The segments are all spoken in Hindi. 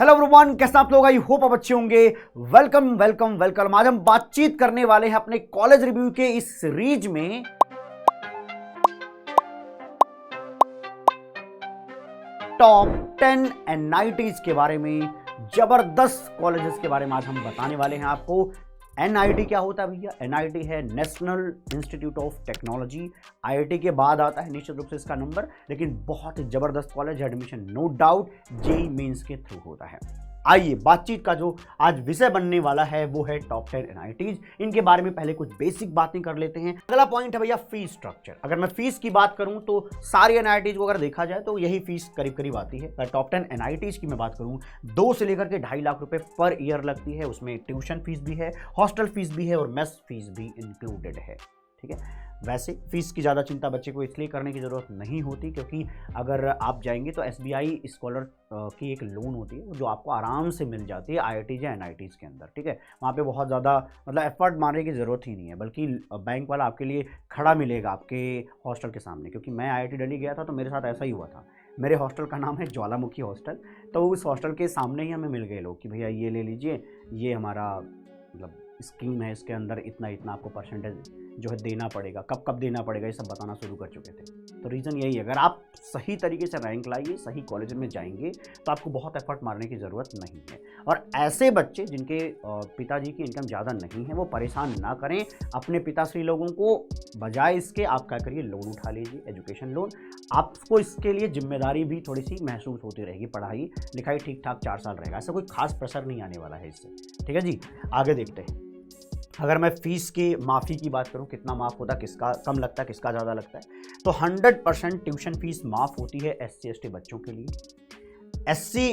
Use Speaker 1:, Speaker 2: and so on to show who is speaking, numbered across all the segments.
Speaker 1: हेलो एवरीवन, कैसे आप लोग? आई होप आप अच्छे होंगे। Welcome welcome welcome. आज हम बातचीत करने वाले हैं अपने कॉलेज रिव्यू के इस सीरीज में टॉप 10 एनआईटीज के बारे में, जबरदस्त कॉलेजेस के बारे में आज हम बताने वाले हैं आपको। एनआईटी क्या होता है भैया? एनआईटी है national institute of technology. IIT के बाद आता है निश्चित रूप से इसका नंबर, लेकिन बहुत ही जबरदस्त कॉलेज है। Admission no doubt JEE mains के थ्रू होता है। आइए, बातचीत का जो आज विषय बनने वाला है वो है टॉप 10 एनआईटीज। इनके बारे में पहले कुछ बेसिक बातें कर लेते हैं। अगला पॉइंट है भैया फीस स्ट्रक्चर। अगर मैं फीस की बात करूं तो सारी एनआईटीज को अगर देखा जाए तो यही फीस करीब करीब आती है। अगर टॉप 10 एनआईटीज की मैं बात करूं, 2 से लेकर के 2.5 लाख रुपए पर ईयर लगती है। उसमें ट्यूशन फीस भी है, हॉस्टल फीस भी है और मेस फीस भी इंक्लूडेड है। ठीक है, वैसे फीस की ज़्यादा चिंता बच्चे को इसलिए करने की ज़रूरत नहीं होती क्योंकि अगर आप जाएंगे तो एसबीआई स्कॉलर की एक लोन होती है जो आपको आराम से मिल जाती है आईआईटीज या एनआईटीज के अंदर। ठीक है, वहाँ पे बहुत ज़्यादा एफर्ट मारने की ज़रूरत ही नहीं है, बल्कि बैंक वाला आपके लिए खड़ा मिलेगा आपके हॉस्टल के सामने। क्योंकि मैं आईआईटी दिल्ली गया था तो मेरे साथ ऐसा ही हुआ था। मेरे हॉस्टल का नाम है ज्वालामुखी हॉस्टल, तो उस हॉस्टल के सामने ही हमें मिल गए लोग कि भैया ये ले लीजिए, ये हमारा स्कीम है, इसके अंदर इतना इतना आपको परसेंटेज जो है देना पड़ेगा, कब कब देना पड़ेगा, ये सब बताना शुरू कर चुके थे। तो रीज़न यही है, अगर आप सही तरीके से रैंक लाइए, सही कॉलेज में जाएंगे तो आपको बहुत एफर्ट मारने की ज़रूरत नहीं है। और ऐसे बच्चे जिनके पिताजी की इनकम ज़्यादा नहीं है वो परेशान ना करें अपने पिताश्री लोगों को। बजाय इसके आप क्या करिए, लोन उठा लीजिए, एजुकेशन लोन। आपको इसके लिए जिम्मेदारी भी थोड़ी सी महसूस होती रहेगी, पढ़ाई लिखाई ठीक ठाक 4 साल रहेगा, ऐसा कोई खास प्रेशर नहीं आने वाला है इससे। ठीक है जी, आगे देखते हैं। अगर मैं फ़ीस की माफ़ी की बात करूं, कितना माफ़ होता है, किसका कम लगता है, किसका ज़्यादा लगता है, तो 100% ट्यूशन फीस माफ़ होती है SC ST बच्चों के लिए। SC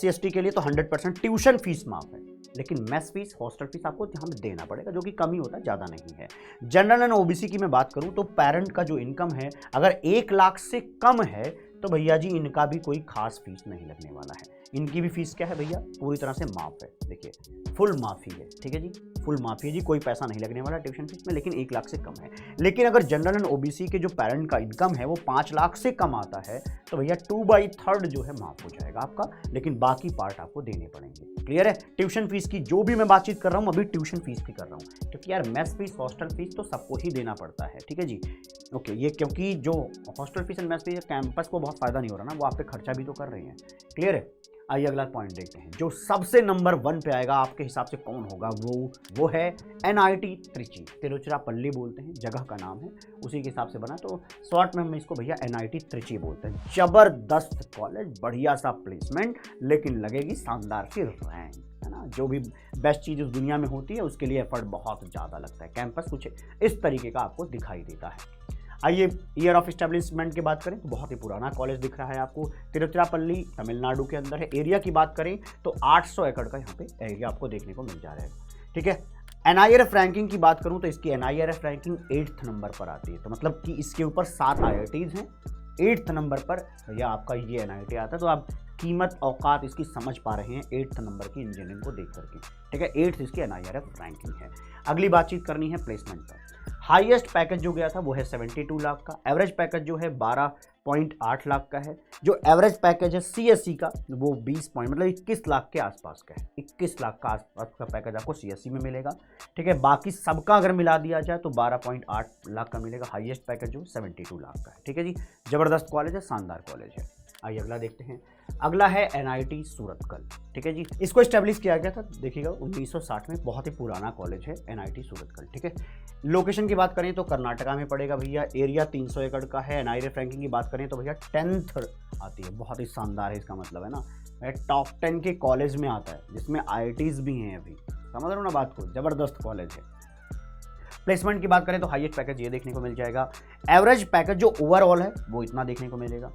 Speaker 1: ST के लिए तो 100% ट्यूशन फीस माफ़ है, लेकिन मेस फीस, हॉस्टल फीस आपको यहाँ पे देना पड़ेगा, जो कि कम ही होता है, ज़्यादा नहीं है। जनरल एंड ओबीसी की मैं बात करूँ तो पेरेंट का जो इनकम है अगर 1 लाख से कम है तो भैया जी इनका भी कोई खास फीस नहीं लगने वाला है। इनकी भी फीस क्या है भैया, पूरी तरह से माफ़ है। देखिए, फुल माफ़ी है। ठीक है जी, फुल माफ़ी है जी, कोई पैसा नहीं लगने वाला ट्यूशन फीस में, लेकिन 1 लाख से कम है। लेकिन अगर जनरल एंड ओबीसी के जो पेरेंट का इनकम है वो 5 लाख से कम आता है तो भैया 2/3 जो है माफ़ हो जाएगा आपका, लेकिन बाकी पार्ट आपको देने पड़ेंगे। क्लियर है? ट्यूशन फीस की जो भी मैं बातचीत कर रहा हूँ अभी ट्यूशन फीस की कर रहा हूँ, क्योंकि यार मेस फीस, हॉस्टल फीस तो सबको ही देना पड़ता है। ठीक है जी, ओके। ये क्योंकि जो hostel fees and mess fees campus को बहुत फ़ायदा नहीं हो रहा ना, वो आप पे खर्चा भी तो कर रही हैं। क्लियर है? आइए अगला पॉइंट देखते हैं। जो सबसे नंबर 1 पे आएगा आपके हिसाब से कौन होगा? वो है एनआईटी त्रिची। तिरुचिरापल्ली बोलते हैं, जगह का नाम है, उसी के हिसाब से बना, तो शॉर्ट में हम इसको भैया एनआईटी त्रिची बोलते हैं। जबरदस्त कॉलेज, बढ़िया सा प्लेसमेंट, लेकिन लगेगी शानदार सी रैंक, है ना। जो भी बेस्ट चीज़ उस दुनिया में होती है उसके लिए एफर्ट बहुत ज़्यादा लगता है। कैंपस कुछ इस तरीके का आपको दिखाई देता है। आइए ईयर ऑफ एस्टेब्लिशमेंट की बात करें तो बहुत ही पुराना कॉलेज दिख रहा है आपको। तिरुचिरापल्ली तमिलनाडु के अंदर है। एरिया की बात करें तो 800 एकड़ का यहाँ पे एरिया आपको देखने को मिल जा रहा है। ठीक है, NIRF रैंकिंग की बात करूँ तो इसकी NIRF रैंकिंग 8th नंबर पर आती है, तो मतलब कि इसके ऊपर 7 IITs हैं, 8th नंबर पर या आपका ये NIT आता है। तो आप कीमत औकात इसकी समझ पा रहे हैं 8th नंबर की इंजीनियरिंग को देख करके। ठीक है, 8th इसकी NIRF रैंकिंग है। अगली बातचीत करनी है प्लेसमेंट पर। हाईएस्ट पैकेज जो गया था वो है 72 लाख का। एवरेज पैकेज जो है 12.8 लाख का है। जो एवरेज पैकेज है CSE का वो 21 लाख के आसपास का है। 21 लाख का आसपास का पैकेज आपको CSE में मिलेगा। ठीक है, बाकी सबका अगर मिला दिया जाए तो 12.8 लाख का मिलेगा। हाईएस्ट पैकेज जो 72 लाख का है। ठीक है जी, जबरदस्त कॉलेज है, शानदार कॉलेज है। आइए अगला देखते हैं। अगला है NIT सूरतकल। ठीक है जी, इसको एस्टेब्लिश किया गया था, देखिएगा 1960 में। बहुत ही पुराना कॉलेज है NIT सूरतकल। ठीक है, लोकेशन की बात करें तो कर्नाटका में पड़ेगा भैया। एरिया 300 एकड़ का है। NIRF रैंकिंग की बात करें तो भैया 10th आती है। बहुत ही शानदार है, इसका मतलब है ना टॉप 10 के कॉलेज में आता है, जिसमें IITs भी हैं। अभी समझ रहे हो ना बात को, जबरदस्त कॉलेज है। प्लेसमेंट की बात करें तो हाईएस्ट पैकेज ये देखने को मिल जाएगा। एवरेज पैकेज जो ओवरऑल है वो इतना देखने को मिलेगा।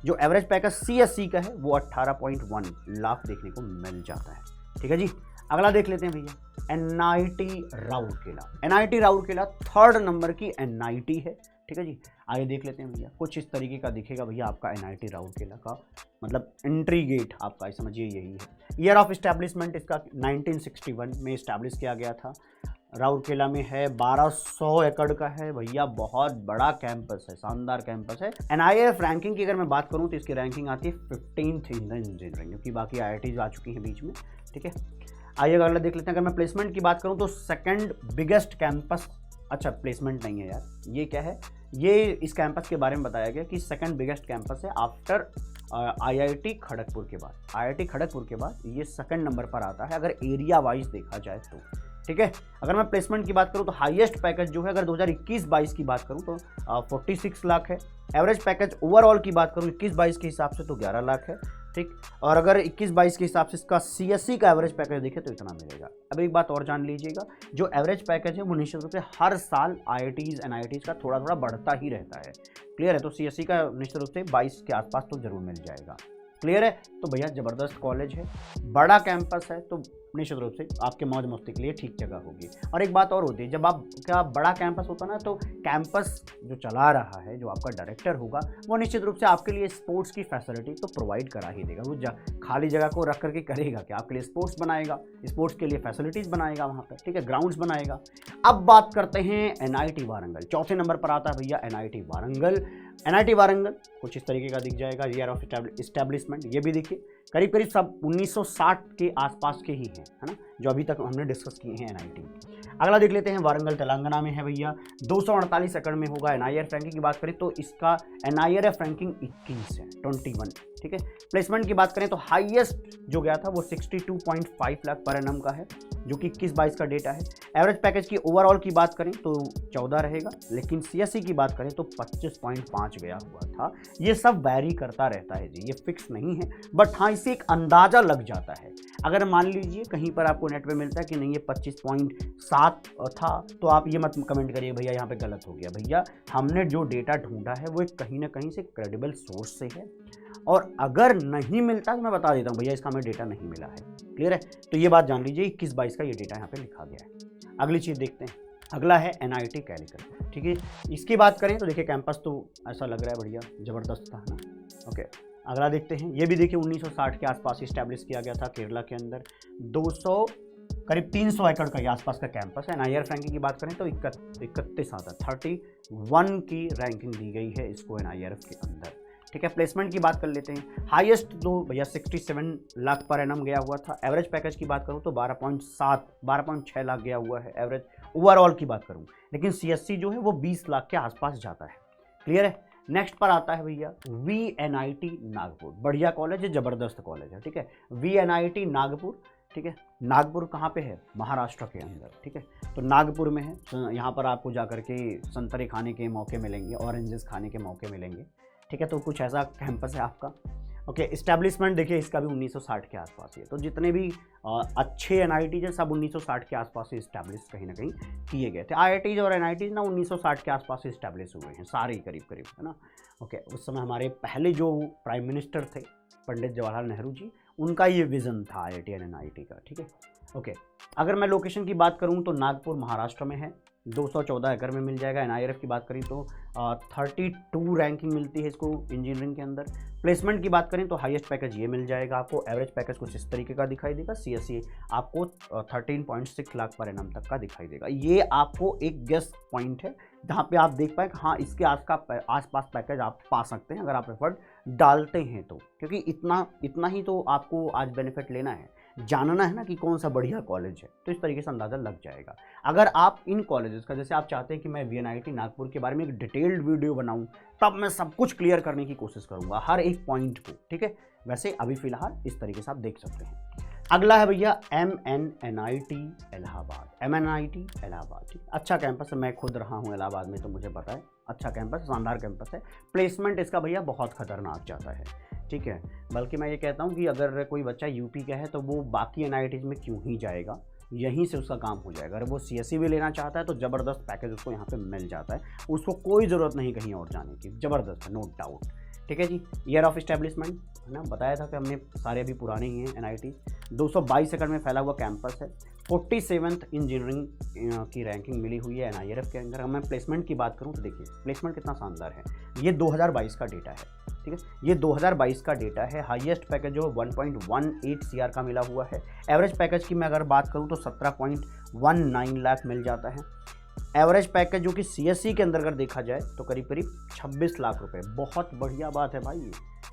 Speaker 1: जो एवरेज पैकेज CSE का है वो 18.1 लाख देखने को मिल जाता है। ठीक है जी, अगला देख लेते हैं भैया NIT Rourkela. NIT Rourkela 3rd number की NIT है। ठीक है जी, आइए देख लेते हैं भैया। कुछ इस तरीके का दिखेगा भैया आपका NIT राउरकेला का, मतलब एंट्री गेट आपका समझिए यही है। ईयर ऑफ इस्टेब्लिशमेंट इसका 1961 में इस्टेब्लिश किया गया था। राउरकेला में है, 1200 एकड़ का है भैया, बहुत बड़ा कैंपस है, शानदार कैंपस है। NIRF रैंकिंग की अगर मैं बात करूं तो इसकी रैंकिंग आती है 15th इन द इंजीनियरिंग, क्योंकि बाकी IITs आ चुकी हैं बीच में, ठीक है। आइए अगला देख लेते हैं। अगर मैं प्लेसमेंट की बात करूं तो सेकंड बिगेस्ट कैंपस, अच्छा प्लेसमेंट नहीं है यार, ये क्या है, ये इस कैंपस के बारे में बताया गया कि सेकंड बिगेस्ट कैंपस है आफ्टर IIT खड़गपुर के बाद। IIT खड़गपुर के बाद ये सेकंड नंबर पर आता है अगर एरिया वाइज देखा जाए तो, ठीक है। अगर मैं प्लेसमेंट की बात करूं तो हाईएस्ट पैकेज जो है अगर 2021-22 की बात करूं तो 46 लाख है। एवरेज पैकेज ओवरऑल की बात करूं 21-22 के हिसाब से तो 11 लाख है, ठीक। और अगर 21-22 के हिसाब से इसका CSE का एवरेज पैकेज देखें तो इतना मिलेगा। अब एक बात और जान लीजिएगा, जो एवरेज पैकेज है वो निश्चित रूप से हर साल IITs NITs का थोड़ा थोड़ा बढ़ता ही रहता है, क्लियर है। तो CSE का निश्चित रूप से 22 के आसपास तो जरूर मिल जाएगा, क्लियर है। तो भैया ज़बरदस्त कॉलेज है, बड़ा कैंपस है, तो निश्चित रूप से आपके मौज मस्ती के लिए ठीक जगह होगी। और एक बात और होती है, जब आपका बड़ा कैंपस होता है ना, तो कैंपस जो चला रहा है, जो आपका डायरेक्टर होगा, वो निश्चित रूप से आपके लिए स्पोर्ट्स की फैसिलिटी तो प्रोवाइड करा ही देगा। वो खाली जगह को रख करके करेगा कि आपके लिए स्पोर्ट्स बनाएगा, स्पोर्ट्स के लिए फैसिलिटीज़ बनाएगा वहाँ पर, ठीक है, ग्राउंड्स बनाएगा। अब बात करते हैं NIT वारंगल, चौथे नंबर पर आता है भैया NIT वारंगल। NIT वारंगल कुछ इस तरीके का दिख जाएगा, ईयर ऑफ इस्टेब्लिशमेंट ये भी देखिए, करीब करीब सब 1960 के आसपास के ही हैं, है ना, जो अभी तक हमने डिस्कस किए हैं NIT। अगला देख लेते हैं, वारंगल तेलंगाना में है भैया, 248 एकड़ में होगा। NIRF रैंकिंग की बात करें तो इसका NIRF रैंकिंग 21 है, 21, ठीक है। प्लेसमेंट की बात करें तो हाईएस्ट जो गया था वो 62.5 लाख पर एनम का है, जो कि 21-22 का डेटा है। एवरेज पैकेज की ओवरऑल की बात करें तो 14 रहेगा, लेकिन CSE की बात करें तो 25.5 गया हुआ था। ये सब वैरी करता रहता है जी, ये फिक्स नहीं है, बट हाँ इससे एक अंदाज़ा लग जाता है। अगर मान लीजिए कहीं पर आपको नेट पे मिलता है कि नहीं ये 25.7 था, तो आप ये मत कमेंट करिए भैया यहाँ पे गलत हो गया। भैया हमने जो डेटा ढूंढा है वो कहीं ना कहीं से क्रेडिबल सोर्स से है, और अगर नहीं मिलता तो मैं बता देता हूँ भैया इसका हमें डेटा नहीं मिला है, क्लियर है। तो ये बात जान लीजिए, 21-22 का ये डेटा यहाँ पे लिखा गया है। अगली चीज़ देखते हैं, अगला है NIT कैलिकट, ठीक है। इसकी बात करें तो देखिए कैंपस तो ऐसा लग रहा है बढ़िया ज़बरदस्त था ना, ओके। अगला देखते हैं, ये भी देखिए 1960 के आसपास इस्टेब्लिश किया गया था केरला के अंदर, 200 करीब 300 एकड़ का आसपास का कैंपस है। NIRF रैंकिंग की बात करें तो 31 आता है, 31 की रैंकिंग दी गई है इसको NIRF के अंदर, ठीक है। प्लेसमेंट की बात कर लेते हैं, हाईएस्ट तो भैया 67 लाख पर एनम गया हुआ था। एवरेज पैकेज की बात करूं तो 12.6 लाख गया हुआ है एवरेज ओवरऑल की बात करूं, लेकिन CSE जो है वो 20 लाख के आसपास जाता है, क्लियर है। नेक्स्ट पर आता है भैया VNIT नागपुर, बढ़िया कॉलेज है, ज़बरदस्त कॉलेज है, ठीक है। VNIT नागपुर, ठीक है। नागपुर कहाँ पे है? महाराष्ट्र के अंदर, ठीक है। तो नागपुर में है, यहाँ पर आपको जाकर के संतरे खाने के मौके मिलेंगे, ऑरेंजेस खाने के मौके मिलेंगे, ठीक है। तो कुछ ऐसा कैंपस है आपका, ओके। इस्टेब्लिशमेंट देखिए इसका भी 1960 के आसपास ही है, तो जितने भी अच्छे NIT हैं सब 1960 के आसपास से इस्टेब्लिश कहीं ना कहीं किए गए थे। IITs और NITs ना 1960 के आसपास से इस्टेब्लिश हुए हैं सारे ही करीब करीब, है ना, ओके। उस समय हमारे पहले जो प्राइम मिनिस्टर थे पंडित जवाहरलाल नेहरू जी, उनका ये विज़न था IIT और NIT का, ठीक है, ओके। अगर मैं लोकेशन की बात करूँ तो नागपुर महाराष्ट्र में है, 214 एकड़ में मिल जाएगा। NIRF की बात करें तो 32 रैंकिंग मिलती है इसको इंजीनियरिंग के अंदर। प्लेसमेंट की बात करें तो हाईएस्ट पैकेज ये मिल जाएगा आपको। एवरेज पैकेज कुछ इस तरीके का दिखाई देगा। CSE आपको 13.6 लाख पर एनम तक का दिखाई देगा। ये आपको एक गेस पॉइंट है जहाँ पे आप देख पाए हाँ इसके आसपास पैकेज आप पा सकते हैं अगर आप एफर्ट डालते हैं तो, क्योंकि इतना ही तो आपको आज बेनिफिट लेना है, जानना है ना कि कौन सा बढ़िया कॉलेज है, तो इस तरीके से अंदाज़ा लग जाएगा। अगर आप इन कॉलेजेस का, जैसे आप चाहते हैं कि मैं VNIT नागपुर के बारे में एक डिटेल्ड वीडियो बनाऊं, तब मैं सब कुछ क्लियर करने की कोशिश करूंगा हर एक पॉइंट को, ठीक है। वैसे अभी फिलहाल इस तरीके से आप देख सकते हैं। अगला है भैया MNIT इलाहाबाद, MNIT इलाहाबाद, ठीक, अच्छा कैंपस है, मैं खुद रहा हूँ इलाहाबाद में तो मुझे पता है, अच्छा कैंपस, शानदार कैंपस है। प्लेसमेंट इसका भैया बहुत खतरनाक जाता है, ठीक है। बल्कि मैं ये कहता हूँ कि अगर कोई बच्चा यूपी का है तो वो बाकी NITs में क्यों ही जाएगा, यहीं से उसका काम हो जाएगा। अगर वो CSE भी लेना चाहता है तो ज़बरदस्त पैकेज उसको यहाँ पे मिल जाता है, उसको कोई ज़रूरत नहीं कहीं और जाने की, ज़बरदस्त है, नो डाउट, ठीक है जी। ईयर ऑफ इस्टेब्लिशमेंट है ना, बताया था कि हमने सारे अभी पुराने ही हैं NIT। 222 एकड़ में फैला हुआ कैंपस है। 47th इंजीनियरिंग की रैंकिंग मिली हुई है NIRF के अंदर। अगर मैं प्लेसमेंट की बात करूँ तो देखिए प्लेसमेंट कितना शानदार है, ये 2022 का डेटा है, ठीक है, ये 2022 का डेटा है। हाईएस्ट पैकेज जो 1.18 CR का मिला हुआ है। एवरेज पैकेज की मैं अगर बात करूं तो 19 लाख मिल जाता है। एवरेज पैकेज जो कि सीएससी के अंदर अगर देखा जाए तो करीब करीब 26 लाख रुपए, बहुत बढ़िया बात है भाई।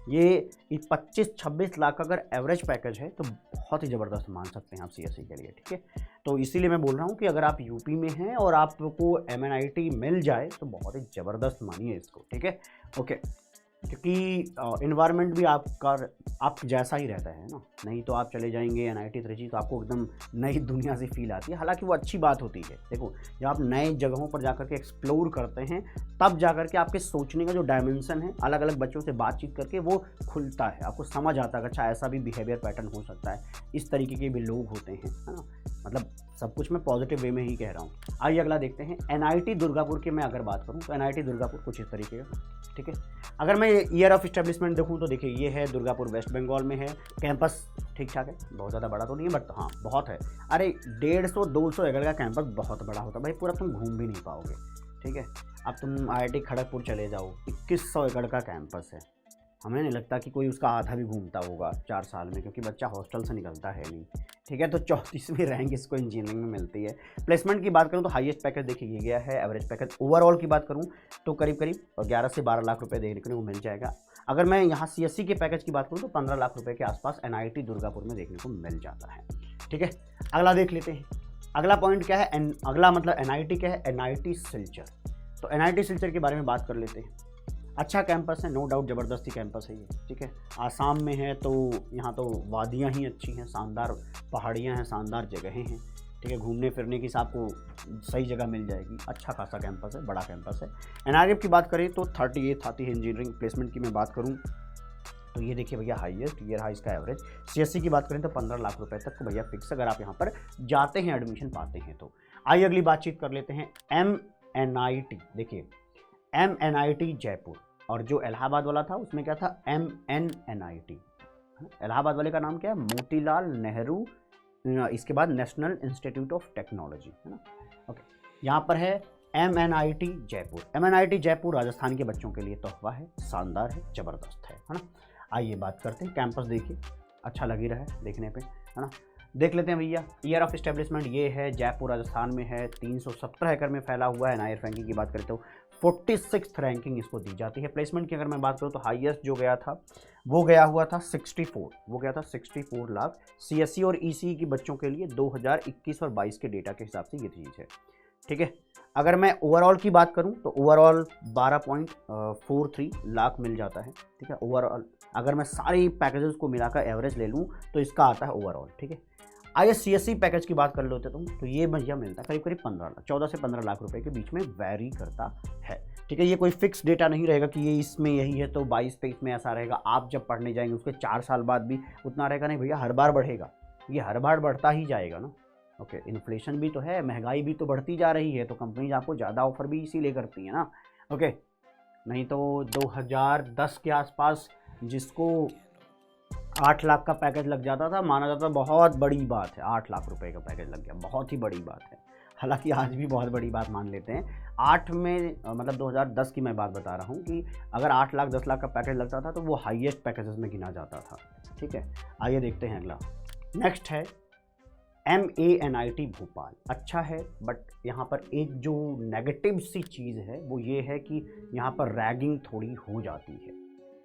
Speaker 1: ये 25-26 लाख अगर एवरेज पैकेज है तो बहुत ही ज़बरदस्त मान सकते हैं आप सीएससी के लिए, ठीक है। तो इसीलिए मैं बोल रहा हूँ कि अगर आप यूपी में हैं और आपको एमएनआईटी मिल जाए तो बहुत ही ज़बरदस्त मानिए इसको, ठीक है, ओके। क्योंकि इन्वायरमेंट भी आप जैसा ही रहता है ना, नहीं तो आप चले जाएंगे एनआईटी त्रिची तो आपको एकदम नई दुनिया से फील आती है। हालांकि वो अच्छी बात होती है, देखो जब आप नए जगहों पर जाकर के एक्सप्लोर करते हैं तब जाकर के आपके सोचने का जो डायमेंशन है, अलग अलग बच्चों से बातचीत करके वो खुलता है, आपको समझ आता है कि अच्छा ऐसा भी बिहेवियर पैटर्न हो सकता है, इस तरीके के भी लोग होते हैं, है ना। मतलब सब कुछ मैं पॉजिटिव वे में ही कह रहा हूँ। आइए अगला देखते हैं। एनआईटी दुर्गापुर की मैं अगर बात करूँ तो एनआईटी दुर्गापुर कुछ इस तरीके का, ठीक है। अगर मैं ईयर ऑफ इस्टेब्लिशमेंट देखूँ तो देखिए ये है दुर्गापुर, वेस्ट बंगाल में है। कैंपस ठीक ठाक है, बहुत ज़्यादा बड़ा तो नहीं है बट हाँ बहुत है। अरे 150-200 एकड़ का कैंपस बहुत बड़ा होता है भाई, पूरा तुम घूम भी नहीं पाओगे, ठीक है। अब तुम आईआईटी खड़गपुर चले जाओ, 2100 एकड़ का कैंपस है। हमें नहीं लगता कि कोई उसका आधा भी घूमता होगा 4 साल में, क्योंकि बच्चा हॉस्टल से निकलता है नहीं, ठीक है। तो 34वीं रैंक इसको इंजीनियरिंग में मिलती है। प्लेसमेंट की बात करूं तो हाईएस्ट पैकेज देखिए ये गया है। एवरेज पैकेज ओवरऑल की बात करूं तो करीब करीब 11 से 12 लाख रुपए देखने को मिल जाएगा। अगर मैं यहाँ सीएससी के पैकेज की बात करूँ तो 15 लाख रुपए के आसपास एनआईटी दुर्गापुर में देखने को मिल जाता है, ठीक है। अगला देख लेते हैं। अगला पॉइंट क्या है, अगला मतलब एनआईटी क्या है, एनआईटी सिलचर। तो एनआईटी सिलचर के बारे में बात कर लेते हैं। अच्छा कैंपस है, नो डाउट ज़बरदस्ती कैंपस है ये, ठीक है। आसाम में है तो यहाँ तो वादियाँ ही अच्छी हैं, शानदार पहाड़ियाँ हैं, शानदार जगहें हैं, ठीक है। घूमने फिरने की आपको सही जगह मिल जाएगी। अच्छा खासा कैंपस है, बड़ा कैंपस है। एनआरएफ की बात करें तो 38 आती है। इंजीनियरिंग प्लेसमेंट की मैं बात करूँ तो ये देखिए भैया हाईएस्ट ईयर हाई इसका एवरेज। सीएससी की बात करें तो 15 लाख रुपए तक भैया फिक्स अगर आप यहाँ पर जाते हैं, एडमिशन पाते हैं तो। आइए अगली बातचीत कर लेते हैं। एमएनआईटी, देखिए एमएनआईटी जयपुर, और जो इलाहाबाद वाला था उसमें क्या था, एमएनएनआईटी। इलाहाबाद वाले का नाम क्या है, मोतीलाल नेहरू, इसके बाद नेशनल इंस्टीट्यूट ऑफ टेक्नोलॉजी, है ना, ओके। यहाँ पर है एमएनआईटी जयपुर। एमएनआईटी जयपुर राजस्थान के बच्चों के लिए तोहफा है, शानदार है, ज़बरदस्त है ना। आइए बात करते हैं। कैंपस देखिए अच्छा लग ही रहा है देखने पे, है ना। देख लेते हैं भैया। ईयर ऑफ इस्टेब्लिशमेंट ये है, जयपुर राजस्थान में है, 317 एकड़ में फैला हुआ है। एनआईएफ रैंकिंग की बात करें तो 46th रैंकिंग इसको दी जाती है। प्लेसमेंट की अगर मैं बात करूँ तो हाईएस्ट जो गया था वो गया हुआ था 64, वो गया था 64 लाख। सीएससी और ईसी के बच्चों के लिए 2021 और 22 के डेटा के हिसाब से ये चीज़ है, ठीक है। अगर मैं ओवरऑल की बात करूं तो ओवरऑल 12.43 लाख मिल जाता है, ठीक है। ओवरऑल अगर मैं सारी पैकेजेस को मिलाकर एवरेज ले लूं तो इसका आता है ओवरऑल, ठीक है। आइए सीएससी पैकेज की बात कर लेते तुम तो ये भैया मिलता है करीब करीब 14 से 15 लाख रुपए के बीच में वैरी करता है, ठीक है। ये कोई फिक्स डेटा नहीं रहेगा कि ये इसमें यही है तो 22-23 में ऐसा रहेगा। आप जब पढ़ने जाएंगे उसके 4 साल बाद भी उतना रहेगा नहीं भैया, हर बार बढ़ेगा, ये हर बार बढ़ता ही जाएगा ना, ओके। इन्फ्लेशन भी तो है, महंगाई भी तो बढ़ती जा रही है, तो कंपनीज आपको ज़्यादा ऑफर भी इसीलिए करती है ना, ओके। नहीं तो 2010 के आसपास जिसको 8 लाख का पैकेज लग जाता था, माना जाता बहुत बड़ी बात है। 8 लाख रुपए का पैकेज लग गया, बहुत ही बड़ी बात है। हालांकि आज भी बहुत बड़ी बात मान लेते हैं। 8 में मतलब 2010 की मैं बात बता रहा हूँ कि अगर 8 लाख 10 लाख का पैकेज लगता था तो वो हाईएस्ट पैकेजेस में गिना जाता था, ठीक है। आइए देखते हैं अगला। नेक्स्ट है एमएनआईटी भोपाल। अच्छा है बट यहाँ पर एक जो नेगेटिव सी चीज़ है वो ये है कि यहाँ पर रैगिंग थोड़ी हो जाती है।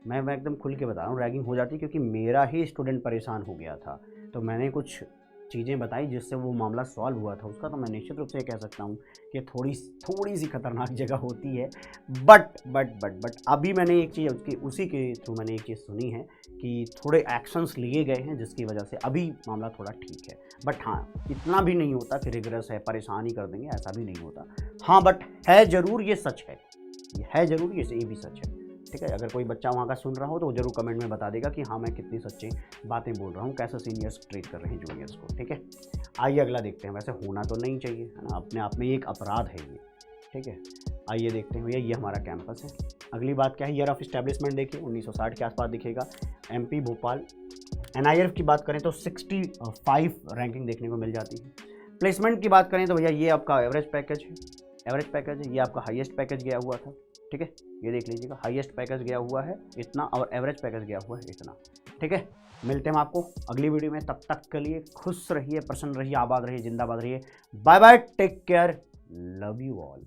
Speaker 1: मैं एकदम खुल के बता रहा हूँ, रैगिंग हो जाती है क्योंकि मेरा ही स्टूडेंट परेशान हो गया था, तो मैंने कुछ चीज़ें बताई जिससे वो मामला सॉल्व हुआ था उसका। तो मैं निश्चित रूप से कह सकता हूँ कि थोड़ी सी खतरनाक जगह होती है। बट अभी मैंने एक चीज़ उसी के थ्रू मैंने एक चीज़ सुनी है कि थोड़े एक्शंस लिए गए हैं जिसकी वजह से अभी मामला थोड़ा ठीक है। बट हाँ, इतना भी नहीं होता कि रिग्रेस है, परेशान ही कर देंगे, ऐसा भी नहीं होता। हाँ बट है ज़रूर, ये सच है, ये है ज़रूर, ये भी सच है, ठीक है। अगर कोई बच्चा वहाँ का सुन रहा हो तो वो जरूर कमेंट में बता देगा कि हाँ मैं कितनी सच्ची बातें बोल रहा हूँ, कैसे सीनियर्स ट्रीट कर रहे हैं जूनियर्स को, ठीक है। आइए अगला देखते हैं। वैसे होना तो नहीं चाहिए, है ना, अपने आप में एक अपराध है ये, ठीक है। आइए देखते हैं भैया, ये हमारा कैंपस है। अगली बात क्या है, ईयर ऑफ इस्टेब्लिशमेंट देखिए 1960 के आसपास दिखेगा। एमपी भोपाल। एनआईएफ की बात करें तो 65 रैंकिंग देखने को मिल जाती है। प्लेसमेंट की बात करें तो भैया ये आपका एवरेज पैकेज है, ये आपका हाईएस्ट पैकेज गया हुआ था, ठीक है, ये देख लीजिएगा, हाईएस्ट पैकेज गया हुआ है इतना और एवरेज पैकेज गया हुआ है इतना। ठीक है, मिलते हैं आपको अगली वीडियो में, तब तक के लिए खुश रहिए, प्रसन्न रहिए, आबाद रहिए, जिंदाबाद रहिए। Bye bye, take care, love you all.